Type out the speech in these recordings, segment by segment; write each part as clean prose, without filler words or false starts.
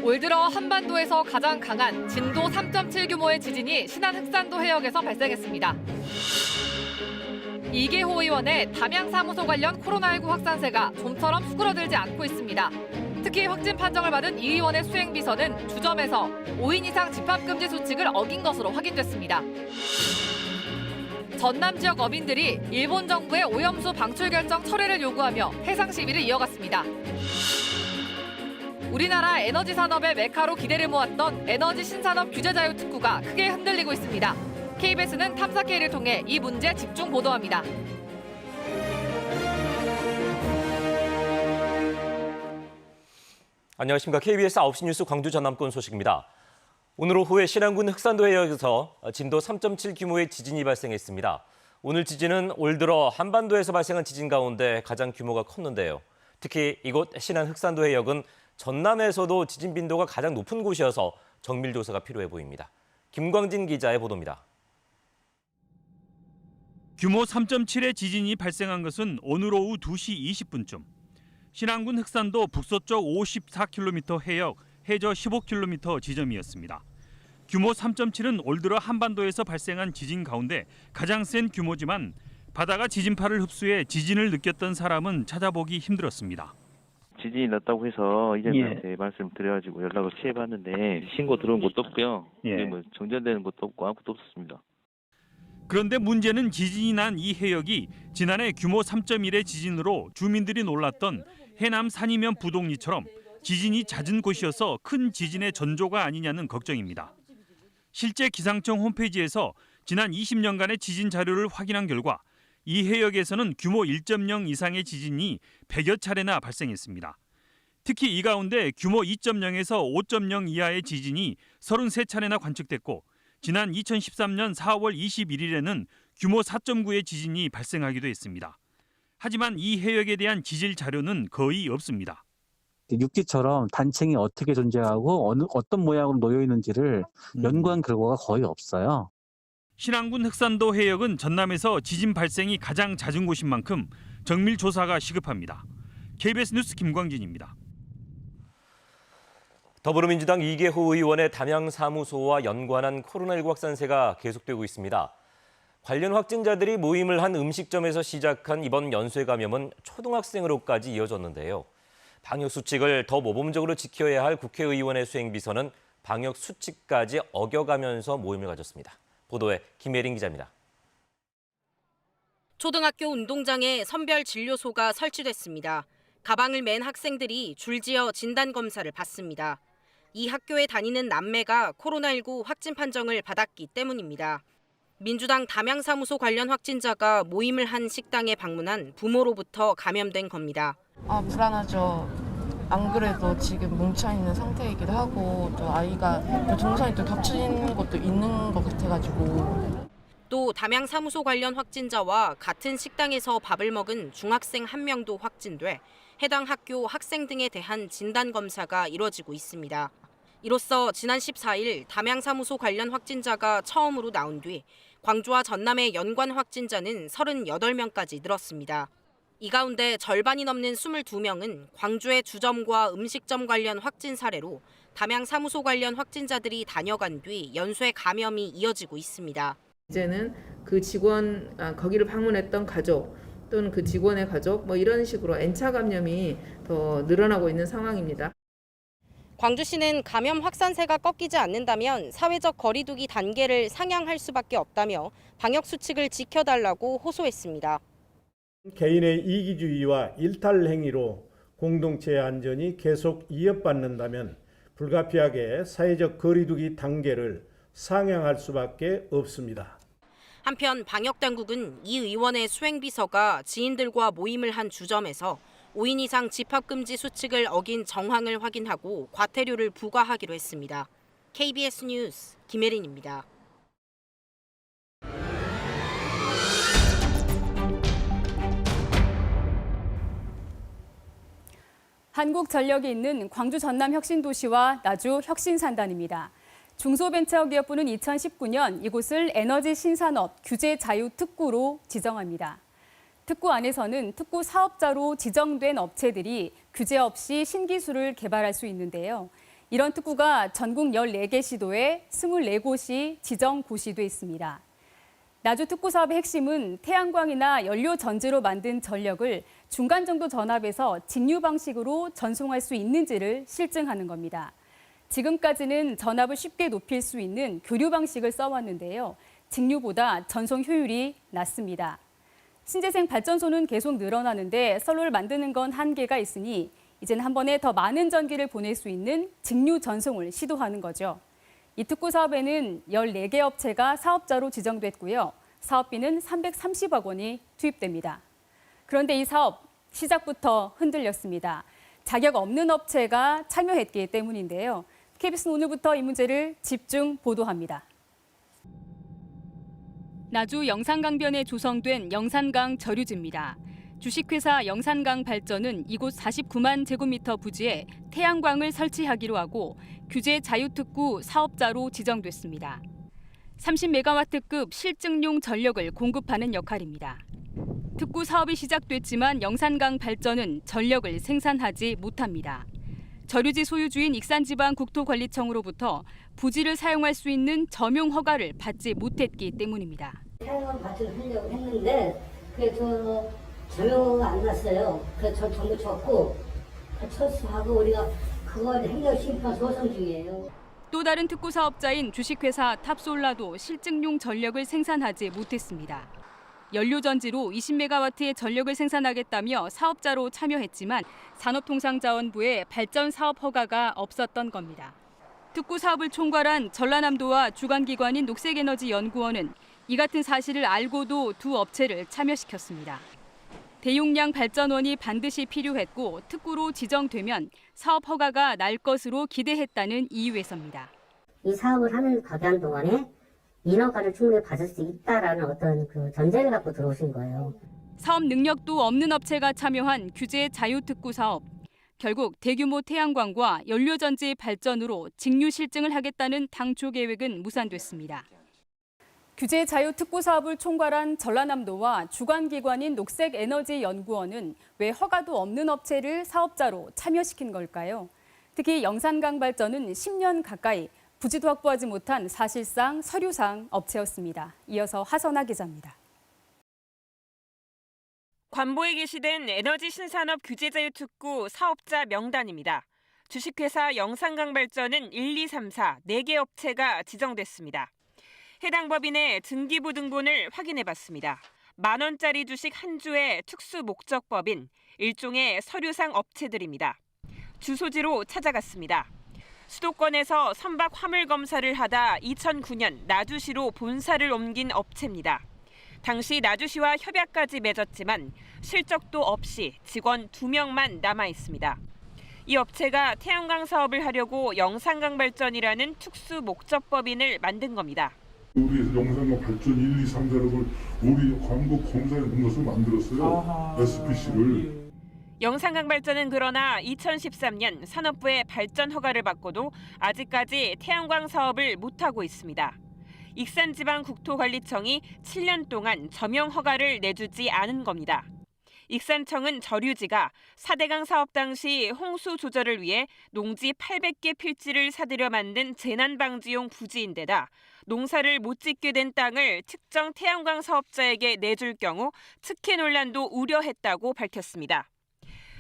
올 들어 한반도에서 가장 강한 진도 3.7 규모의 지진이 신안 흑산도 해역에서 발생했습니다. 이계호 의원의 담양사무소 관련 코로나19 확산세가 좀처럼 수그러들지 않고 있습니다. 특히 확진 판정을 받은 이 의원의 수행비서는 주점에서 5인 이상 집합금지 수칙을 어긴 것으로 확인됐습니다. 전남 지역 어민들이 일본 정부의 오염수 방출 결정 철회를 요구하며 해상 시위를 이어갔습니다. 우리나라 에너지 산업의 메카로 기대를 모았던 에너지 신산업 규제 자유 특구가 크게 흔들리고 있습니다. KBS는 탐사K를 통해 이 문제 집중 보도합니다. 안녕하십니까. KBS 9시 뉴스 광주 전남권 소식입니다. 오늘 오후에 신안군 흑산도 해역에서 진도 3.7 규모의 지진이 발생했습니다. 오늘 지진은 올 들어 한반도에서 발생한 지진 가운데 가장 규모가 컸는데요. 특히 이곳 신안 흑산도 해역은 전남에서도 지진 빈도가 가장 높은 곳이어서 정밀 조사가 필요해 보입니다. 김광진 기자의 보도입니다. 규모 3.7의 지진이 발생한 것은 오늘 오후 2시 20분쯤. 신안군 흑산도 북서쪽 54km 해역, 해저 15km 지점이었습니다. 규모 3.7은 올 들어 한반도에서 발생한 지진 가운데 가장 센 규모지만 바다가 지진파를 흡수해 지진을 느꼈던 사람은 찾아보기 힘들었습니다. 지진이 났다고 해서 이제한테 말씀드려가지고 연락을 취해봤는데 신고 들어온 것도 없고요. 뭐 정전되는 것도 없고 아무것도 없었습니다. 그런데 문제는 지진이 난 이 해역이 지난해 규모 3.1의 지진으로 주민들이 놀랐던 해남 산이면 부동리처럼 지진이 잦은 곳이어서 큰 지진의 전조가 아니냐는 걱정입니다. 실제 기상청 홈페이지에서 지난 20년간의 지진 자료를 확인한 결과 이 해역에서는 규모 1.0 이상의 지진이 100여 차례나 발생했습니다. 특히 이 가운데 규모 2.0에서 5.0 이하의 지진이 33차례나 관측됐고 지난 2013년 4월 21일에는 규모 4.9의 지진이 발생하기도 했습니다. 하지만 이 해역에 대한 지질 자료는 거의 없습니다. 육지처럼 단층이 어떻게 존재하고 어떤 모양으로 놓여 있는지를 연구한 결과가 거의 없어요. 신안군 흑산도 해역은 전남에서 지진 발생이 가장 잦은 곳인 만큼 정밀 조사가 시급합니다. KBS 뉴스 김광진입니다. 더불어민주당 이계호 의원의 담양사무소와 연관한 코로나19 확산세가 계속되고 있습니다. 관련 확진자들이 모임을 한 음식점에서 시작한 이번 연쇄 감염은 초등학생으로까지 이어졌는데요. 방역 수칙을 더 모범적으로 지켜야 할 국회의원의 수행비서는 방역 수칙까지 어겨가면서 모임을 가졌습니다. 보도에 김예린 기자입니다. 초등학교 운동장에 선별진료소가 설치됐습니다. 가방을 맨 학생들이 줄지어 진단검사를 받습니다. 이 학교에 다니는 남매가 코로나19 확진 판정을 받았기 때문입니다. 민주당 담양사무소 관련 확진자가 모임을 한 식당에 방문한 부모로부터 감염된 겁니다. 불안하죠. 안 그래도 지금 뭉쳐있는 상태이기도 하고 또 아이가 또 동선이 또 겹치는 것도 있는 것 같아가지고. 또 담양사무소 관련 확진자와 같은 식당에서 밥을 먹은 중학생 1명도 확진돼 해당 학교 학생 등에 대한 진단검사가 이뤄지고 있습니다. 이로써 지난 14일 담양사무소 관련 확진자가 처음으로 나온 뒤 광주와 전남의 연관 확진자는 38명까지 늘었습니다. 이 가운데 절반이 넘는 22명은 광주의 주점과 음식점 관련 확진 사례로 담양사무소 관련 확진자들이 다녀간 뒤 연쇄 감염이 이어지고 있습니다. 이제는 그 직원, 거기를 방문했던 가족 또는 그 직원의 가족 이런 식으로 N차 감염이 더 늘어나고 있는 상황입니다. 광주시는 감염 확산세가 꺾이지 않는다면 사회적 거리 두기 단계를 상향할 수밖에 없다며 방역 수칙을 지켜달라고 호소했습니다. 개인의 이기주의와 일탈 행위로 공동체의 안전이 계속 위협받는다면 불가피하게 사회적 거리 두기 단계를 상향할 수밖에 없습니다. 한편 방역당국은 이 의원의 수행비서가 지인들과 모임을 한 주점에서 5인 이상 집합금지 수칙을 어긴 정황을 확인하고 과태료를 부과하기로 했습니다. KBS 뉴스 김혜린입니다. 한국전력이 있는 광주 전남 혁신도시와 나주 혁신산단입니다. 중소벤처기업부는 2019년 이곳을 에너지 신산업 규제 자유 특구로 지정합니다. 특구 안에서는 특구 사업자로 지정된 업체들이 규제 없이 신기술을 개발할 수 있는데요. 이런 특구가 전국 14개 시도에 24곳이 지정 고시돼 있습니다. 나주 특구 사업의 핵심은 태양광이나 연료 전지로 만든 전력을 중간 정도 전압에서 직류 방식으로 전송할 수 있는지를 실증하는 겁니다. 지금까지는 전압을 쉽게 높일 수 있는 교류 방식을 써왔는데요. 직류보다 전송 효율이 낮습니다. 신재생 발전소는 계속 늘어나는데 선로를 만드는 건 한계가 있으니 이제는 한 번에 더 많은 전기를 보낼 수 있는 직류 전송을 시도하는 거죠. 이 특구 사업에는 14개 업체가 사업자로 지정됐고요. 사업비는 330억 원이 투입됩니다. 그런데 이 사업 시작부터 흔들렸습니다. 자격 없는 업체가 참여했기 때문인데요. KBS는 오늘부터 이 문제를 집중 보도합니다. 나주 영산강변에 조성된 영산강 저류지입니다. 주식회사 영산강 발전은 이곳 49만 제곱미터 부지에 태양광을 설치하기로 하고 규제 자유특구 사업자로 지정됐습니다. 30메가와트급 실증용 전력을 공급하는 역할입니다. 특구 사업이 시작됐지만 영산강 발전은 전력을 생산하지 못합니다. 저류지 소유주인 익산지방국토관리청으로부터 부지를 사용할 수 있는 점용 허가를 받지 못했기 때문입니다. 태양광 발전하려고 했는데 그래서 점용허가 안 났어요. 그래서 저 정부 줬고 철수하고 우리가 그거 행정심판 소송 중이에요. 또 다른 특구 사업자인 주식회사 탑솔라도 실증용 전력을 생산하지 못했습니다. 연료전지로 20메가와트의 전력을 생산하겠다며 사업자로 참여했지만 산업통상자원부에 발전 사업 허가가 없었던 겁니다. 특구 사업을 총괄한 전라남도와 주관기관인 녹색에너지연구원은 이 같은 사실을 알고도 두 업체를 참여시켰습니다. 대용량 발전원이 반드시 필요했고 특구로 지정되면 사업 허가가 날 것으로 기대했다는 이유에서입니다. 이 사업을 하는 기간 동안에 인허가를 충분히 받을 수 있다라는 어떤 그 전제를 갖고 들어오신 거예요. 사업 능력도 없는 업체가 참여한 규제 자유특구 사업. 결국 대규모 태양광과 연료전지 발전으로 직류 실증을 하겠다는 당초 계획은 무산됐습니다. 규제 자유특구 사업을 총괄한 전라남도와 주관기관인 녹색에너지연구원은 왜 허가도 없는 업체를 사업자로 참여시킨 걸까요? 특히 영산강 발전은 10년 가까이 부지도 확보하지 못한 사실상 서류상 업체였습니다. 이어서 하선아 기자입니다. 관보에 게시된 에너지 신산업 규제자유특구 사업자 명단입니다. 주식회사 영산강발전은 1, 2, 3, 4, 4개 업체가 지정됐습니다. 해당 법인의 등기부 등본을 확인해봤습니다. 10,000원짜리 주식 한 주의 특수 목적법인, 일종의 서류상 업체들입니다. 주소지로 찾아갔습니다. 수도권에서 선박 화물 검사를 하다 2009년 나주시로 본사를 옮긴 업체입니다. 당시 나주시와 협약까지 맺었지만 실적도 없이 직원 2명만 남아 있습니다. 이 업체가 태양광 사업을 하려고 영산강발전이라는 특수 목적법인을 만든 겁니다. 우리 영산강 발전 1, 2, 3, 4를 우리 광고 검사에 넣은 것을 만들었어요. SPC를. 영산강발전은 그러나 2013년 산업부의 발전 허가를 받고도 아직까지 태양광 사업을 못하고 있습니다. 익산지방국토관리청이 7년 동안 점용 허가를 내주지 않은 겁니다. 익산청은 저류지가 4대강 사업 당시 홍수 조절을 위해 농지 800개 필지를 사들여 만든 재난방지용 부지인데다 농사를 못 짓게 된 땅을 특정 태양광 사업자에게 내줄 경우 특혜 논란도 우려했다고 밝혔습니다.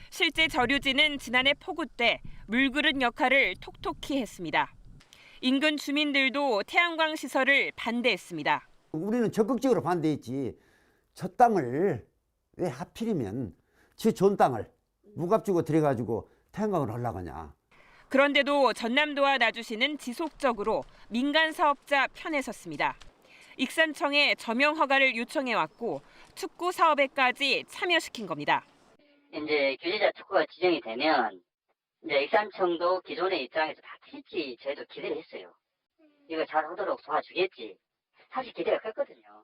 실제 저류지는 지난해 폭우 때 물그릇 역할을 톡톡히 했습니다. 인근 주민들도 태양광 시설을 반대했습니다. 우리는 적극적으로 반대했지. 저 땅을 왜 하필이면 저 좋은 땅을 무값주고 들여가지고 태양광을 하려고 하냐. 그런데도 전남도와 나주시는 지속적으로 민간 사업자 편에 섰습니다. 익산청에 점용 허가를 요청해왔고 특구 사업에까지 참여시킨 겁니다. 이제 규제자 특구가 지정이 되면 이제 익산청도 기존의 입장에서 같이 저희도 기대를 했어요. 이거 잘하도록 도와주겠지. 사실 기대가 컸거든요.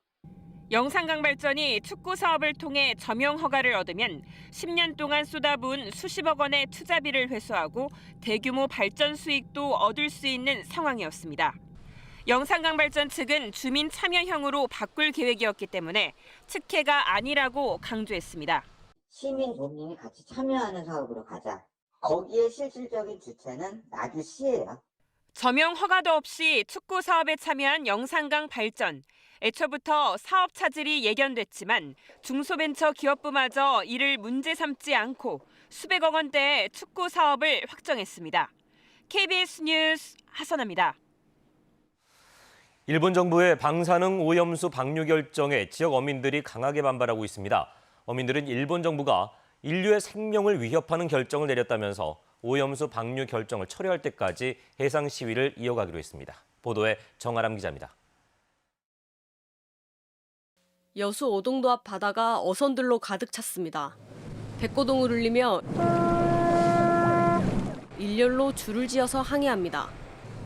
영산강발전이 특구 사업을 통해 점용 허가를 얻으면 10년 동안 쏟아부은 수십억 원의 투자비를 회수하고 대규모 발전 수익도 얻을 수 있는 상황이었습니다. 영산강발전 측은 주민 참여형으로 바꿀 계획이었기 때문에 특혜가 아니라고 강조했습니다. 시민 국민이 같이 참여하는 사업으로 가자. 거기에 실질적인 주체는 나주시예요. 저명 허가도 없이 축구 사업에 참여한 영산강 발전. 애초부터 사업 차질이 예견됐지만 중소벤처기업부마저 이를 문제 삼지 않고 수백억 원대의 축구 사업을 확정했습니다. KBS 뉴스 하선아입니다. 일본 정부의 방사능 오염수 방류 결정에 지역 어민들이 강하게 반발하고 있습니다. 어민들은 일본 정부가 인류의 생명을 위협하는 결정을 내렸다면서 오염수 방류 결정을 철회할 때까지 해상 시위를 이어가기로 했습니다. 보도에 정아람 기자입니다. 여수 오동도 앞 바다가 어선들로 가득 찼습니다. 백고동을 울리며 일렬로 줄을 지어서 항의합니다.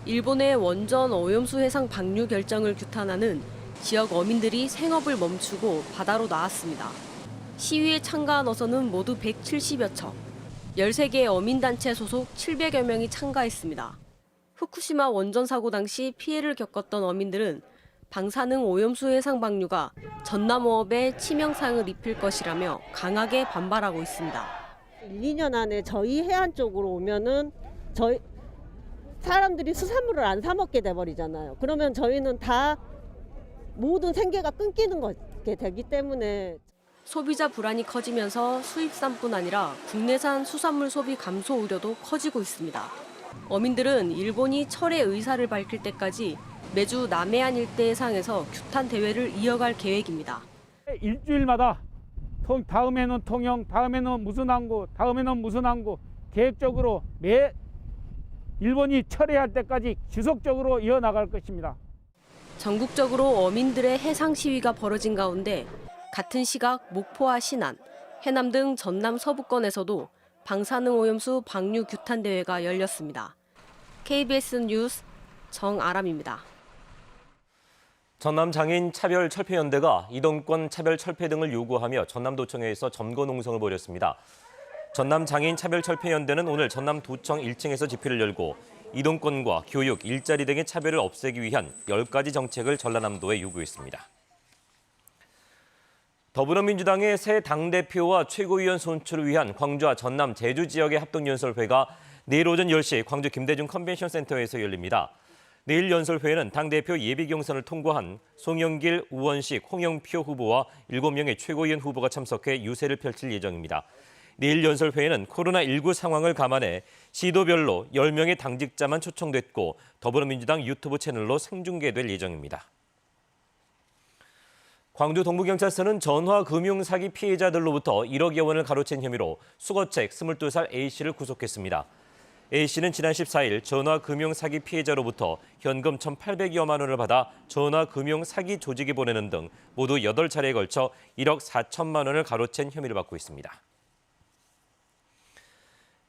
일본의 원전 오염수 해상 방류 결정을 규탄하는 지역 어민들이 생업을 멈추고 바다로 나왔습니다. 시위에 참가한 어선은 모두 170여 척, 13개 어민단체 소속 700여 명이 참가했습니다. 후쿠시마 원전 사고 당시 피해를 겪었던 어민들은 방사능 오염수 해상 방류가 전남어업에 치명상을 입힐 것이라며 강하게 반발하고 있습니다. 1, 2년 안에 저희 해안 쪽으로 오면은 저희 사람들이 수산물을 안 사 먹게 돼 버리잖아요. 그러면 저희는 다 모든 생계가 끊기는 게 되기 때문에 소비자 불안이 커지면서 수입산뿐 아니라 국내산 수산물 소비 감소 우려도 커지고 있습니다. 어민들은 일본이 철회 의사를 밝힐 때까지 매주 남해안 일대 해상에서 규탄 대회를 이어갈 계획입니다. 일주일마다 다음에는 통영, 다음에는 무슨 항구, 다음에는 무슨 항구 계획적으로 일본이 철회할 때까지 지속적으로 이어나갈 것입니다. 전국적으로 어민들의 해상 시위가 벌어진 가운데 같은 시각 목포와 신안, 해남 등 전남 서부권에서도 방사능 오염수 방류 규탄 대회가 열렸습니다. KBS 뉴스 정아람입니다. 전남장애인 차별철폐연대가 이동권 차별철폐 등을 요구하며 전남도청에서 점거농성을 벌였습니다. 전남장애인 차별철폐연대는 오늘 전남도청 1층에서 집회를 열고 이동권과 교육, 일자리 등의 차별을 없애기 위한 10가지 정책을 전라남도에 요구했습니다. 더불어민주당의 새 당대표와 최고위원 선출을 위한 광주와 전남, 제주 지역의 합동연설회가 내일 오전 10시 광주 김대중 컨벤션센터에서 열립니다. 내일 연설회에는 당대표 예비경선을 통과한 송영길, 우원식, 홍영표 후보와 7명의 최고위원 후보가 참석해 유세를 펼칠 예정입니다. 내일 연설회에는 코로나19 상황을 감안해 시도별로 10명의 당직자만 초청됐고 더불어민주당 유튜브 채널로 생중계될 예정입니다. 광주 동부경찰서는 전화금융사기 피해자들로부터 1억여 원을 가로챈 혐의로 수거책 22살 A씨를 구속했습니다. A씨는 지난 14일 전화금융사기 피해자로부터 현금 1,800여만 원을 받아 전화금융사기 조직에 보내는 등 모두 8차례에 걸쳐 1억 4천만 원을 가로챈 혐의를 받고 있습니다.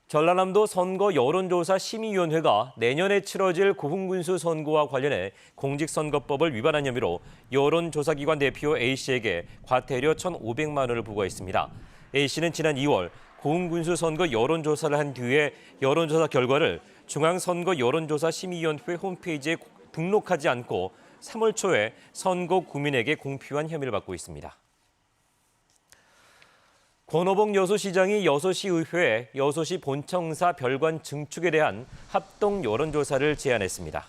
전라남도 선거 여론조사 심의위원회가 내년에 치러질 고흥군수 선거와 관련해 공직선거법을 위반한 혐의로 여론조사기관 대표 A씨에게 과태료 1,500만 원을 부과했습니다. A씨는 지난 2월 고흥군수 선거 여론조사를 한 뒤에 여론조사 결과를 중앙선거 여론조사 심의위원회 홈페이지에 등록하지 않고 3월 초에 선거 구민에게 공표한 혐의를 받고 있습니다. 권오봉 여수시장이 여수시의회에 여수시 본청사 별관 증축에 대한 합동 여론조사를 제안했습니다.